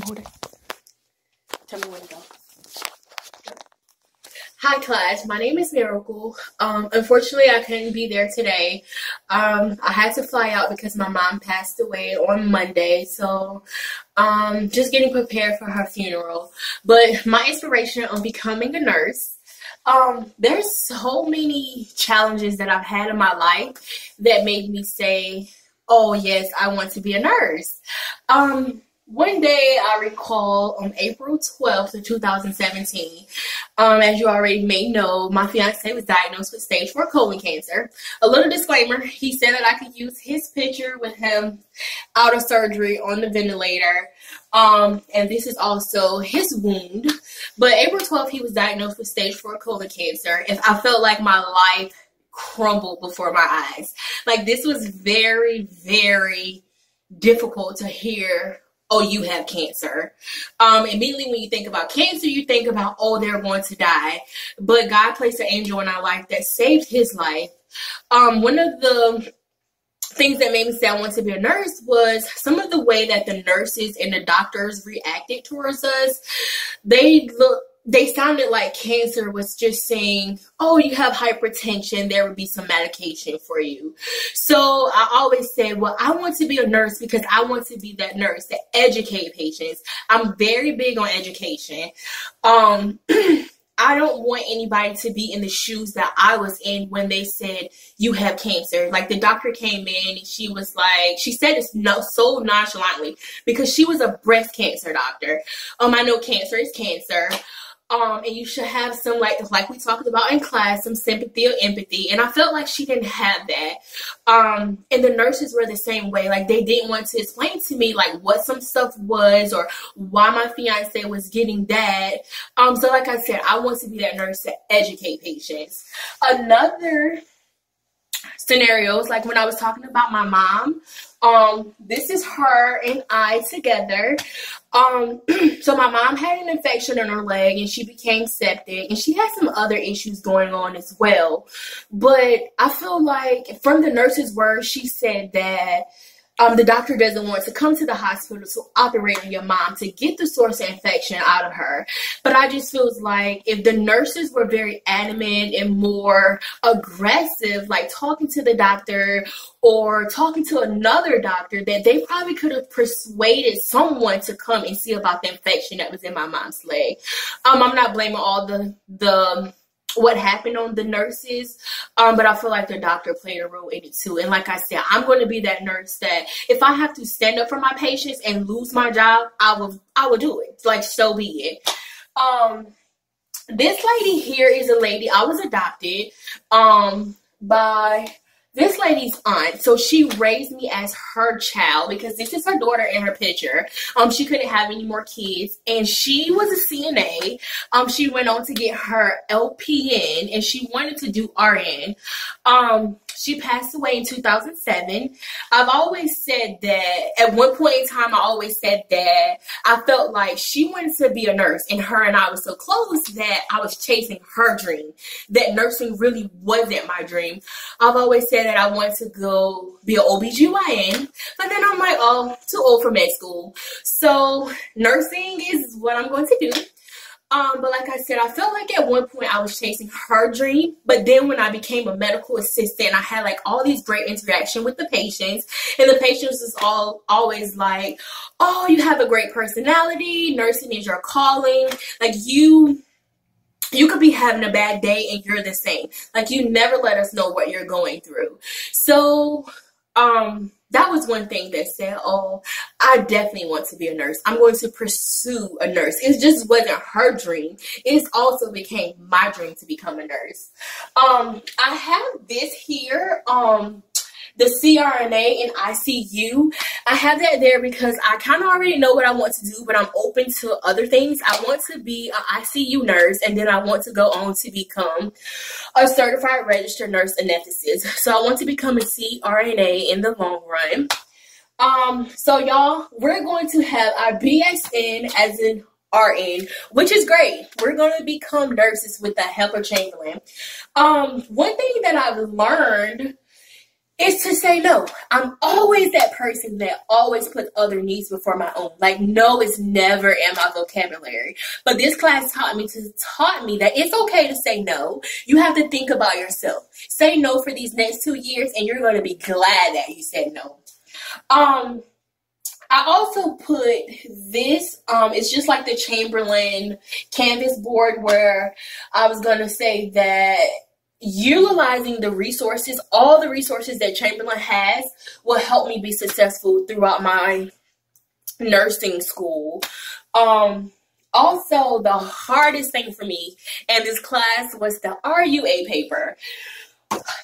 hold it. Tell me when to go. Hi class, my name is Miracle. Unfortunately I couldn't be there today. I had to fly out because my mom passed away on Monday, so just getting prepared for her funeral. But my inspiration on becoming a nurse, there's so many challenges that I've had in my life that made me say, oh yes, I want to be a nurse. One day I recall on April 12th of 2017, as you already may know, my fiance was diagnosed with stage 4 colon cancer. A little disclaimer, he said that I could use his picture with him out of surgery on the ventilator. And this is also his wound. But April 12th, he was diagnosed with stage 4 colon cancer. And I felt like my life crumbled before my eyes. Like, this was very, very difficult to hear. Oh, you have cancer. Immediately when you think about cancer, you think about, oh, they're going to die. But God placed an angel in our life that saved his life. One of the things that made me say I want to be a nurse was some of the way that the nurses and the doctors reacted towards us. They sounded like cancer was just saying, oh, you have hypertension, there would be some medication for you. So I always said, well, I want to be a nurse because I want to be that nurse that educate patients. I'm very big on education. I don't want anybody to be in the shoes that I was in when they said, you have cancer. Like, the doctor came in and she was like, she said it so nonchalantly because she was a breast cancer doctor. I know cancer is cancer. And you should have some, like we talked about in class, some sympathy or empathy. And I felt like she didn't have that. And the nurses were the same way. Like, they didn't want to explain to me, like, what some stuff was or why my fiance was getting that. So like I said, I want to be that nurse to educate patients. Another scenario is like when I was talking about my mom. This is her and I together. So my mom had an infection in her leg and she became septic and she had some other issues going on as well. But I feel like from the nurse's words, she said that the doctor doesn't want to come to the hospital to operate on your mom to get the source of infection out of her. But I just feels like if the nurses were very adamant and more aggressive, like talking to the doctor or talking to another doctor, that they probably could have persuaded someone to come and see about the infection that was in my mom's leg. I'm not blaming all the what happened on the nurses, but I feel like the doctor played a role in it too. And like I said, I'm going to be that nurse that if I have to stand up for my patients and lose my job, I will do it. Like, so be it. This lady here is a lady I was adopted by this lady's aunt. So she raised me as her child because this is her daughter in her picture. She couldn't have any more kids and she was a CNA. She went on to get her LPN and she wanted to do RN. She passed away in 2007. I've always said that at one point in time, I always said that I felt like she wanted to be a nurse and her and I was so close that I was chasing her dream, that nursing really wasn't my dream. I've always said that I wanted to go be an OBGYN, but then I'm like, oh, too old for med school. So nursing is what I'm going to do. But like I said, I felt like at one point I was chasing her dream. But then when I became a medical assistant, I had like all these great interaction with the patients. And the patients was always like, oh, you have a great personality. Nursing is your calling. Like, you could be having a bad day and you're the same. Like, you never let us know what you're going through. So, that was one thing that said, oh, I definitely want to be a nurse. I'm going to pursue a nurse. It just wasn't her dream. It also became my dream to become a nurse. I have this here, the CRNA and ICU. I have that there because I kind of already know what I want to do, but I'm open to other things. I want to be an ICU nurse, and then I want to go on to become a certified registered nurse anesthetist. So I want to become a CRNA in the long run. So y'all, we're going to have our BSN as in RN, which is great. We're going to become nurses with the help of Chamberlain. One thing that I've learned is to say no. I'm always that person that always puts other needs before my own. Like, no is never in my vocabulary. But this class taught me that it's okay to say no. You have to think about yourself. Say no for these next 2 years, and you're going to be glad that you said no. I also put this, it's just like the Chamberlain Canvas board, where I was going to say that utilizing the resources, all the resources that Chamberlain has, will help me be successful throughout my nursing school. Also, the hardest thing for me in this class was the RUA paper.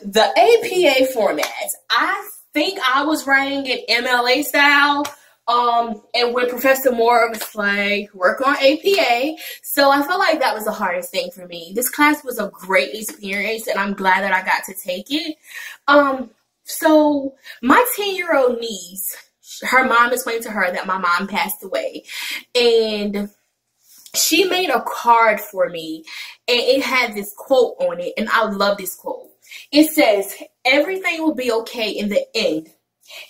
The APA formats. I think I was writing it MLA style. And when Professor Moore was like, work on APA. So I felt like that was the hardest thing for me. This class was a great experience, and I'm glad that I got to take it. So my 10-year-old niece, her mom explained to her that my mom passed away. And she made a card for me, and it had this quote on it, and I love this quote. It says, everything will be okay in the end.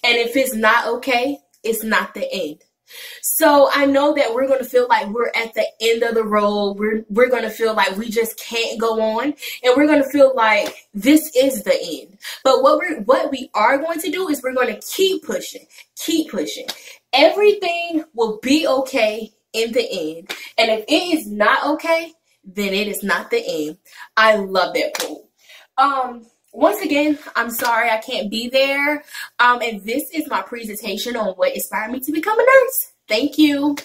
And if it's not okay, it's not the end. So I know that we're going to feel like we're at the end of the road. We're going to feel like we just can't go on. And we're going to feel like this is the end. But what we are going to do is we're going to keep pushing. Keep pushing. Everything will be okay in the end. And if it is not okay, then it is not the end. I love that quote. Once again, I'm sorry I can't be there. And this is my presentation on what inspired me to become a nurse. Thank you.